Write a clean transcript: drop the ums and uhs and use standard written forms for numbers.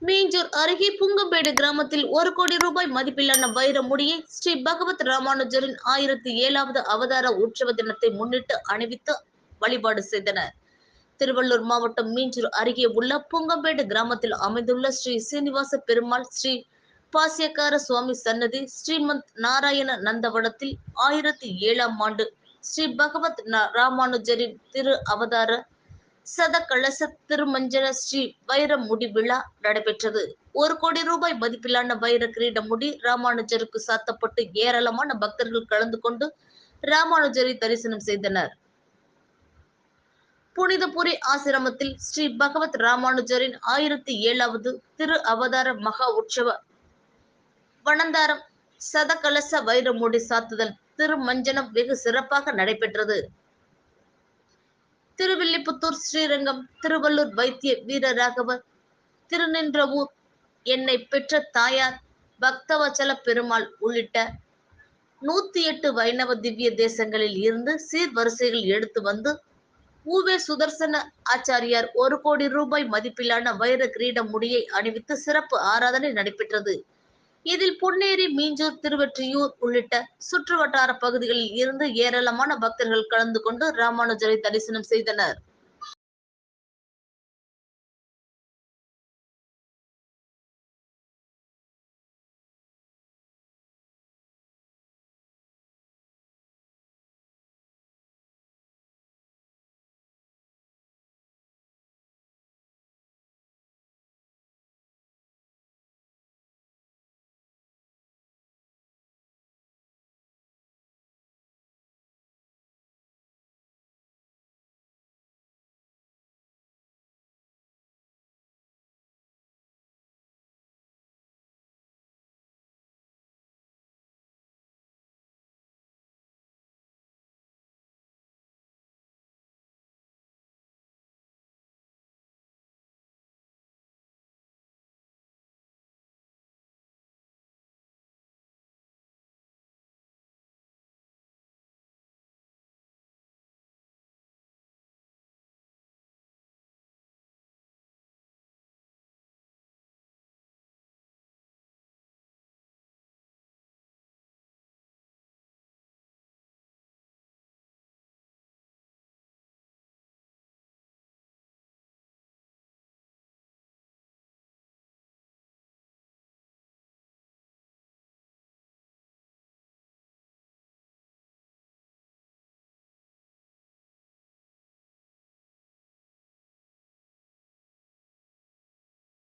மீஞ்சூர் அருகே புங்கம்பேடு கிராமத்தில் 1 கோடி ரூபாய் மதிப்பிலான வைர முடியை ஸ்ரீ பகவத் ராமானுஜரின் 1007வது அவதார உற்சவ தினத்தை முன்னிட்டு அணிவித்து வழிபாடு செய்தனர். திருவள்ளூர் மாவட்டம் மீஞ்சூர் அருகே உள்ள புங்கம்பேடு கிராமத்தில் அமைந்துள்ள ஸ்ரீ சீனிவாச பெருமாள் ஸ்ரீ பாசியக்கார சுவாமி சன்னதி ஸ்ரீமந்த் நாராயண நந்தவனத்தில் 1007ஆம் ஆண்டு ஸ்ரீ பகவத் ராமானுஜரின் திரு அவதார சத கலச திருமஞ்சன ஸ்ரீ வைர முடி விழா நடைபெற்றது. 1 கோடி ரூபாய் மதிப்பிலான வைர கிரீட முடி ராமானுஜருக்கு சாத்தப்பட்டு ஏராளமான பக்தர்கள் கலந்து கொண்டு ராமானுஜரை தரிசனம் செய்தனர். புனிதபுரி ஆசிரமத்தில் ஸ்ரீ பகவத் ராமானுஜரின் 1007வது திரு அவதார மகா உற்சவ வனந்தாரம் சதகலச வைர முடி சாத்துதல் திருமஞ்சனம் வெகு சிறப்பாக நடைபெற்றது. திருவில்லிபுத்தூர் ஸ்ரீரங்கம் திருவள்ளூர் வைத்திய வீரராகவர் திருநின்றவூர் என்னை பெற்ற தாயார் பக்தவச்சல பெருமாள் உள்ளிட்ட 108 வைணவ திவ்ய தேசங்களில் இருந்து சீர்வரிசைகள் எடுத்து வந்து உவே சுதர்சன ஆச்சாரியார் 1 கோடி ரூபாய் மதிப்பிலான வைர கிரீட முடியை அணிவித்து சிறப்பு ஆராதனை நடைபெற்றது. இதில் பொன்னேரி, மீஞ்சூர், திருவெற்றியூர் உள்ளிட்ட சுற்றுவட்டார பகுதிகளில் இருந்து ஏராளமான பக்தர்கள் கலந்து கொண்டு ராமானுஜரை தரிசனம் செய்தனர்.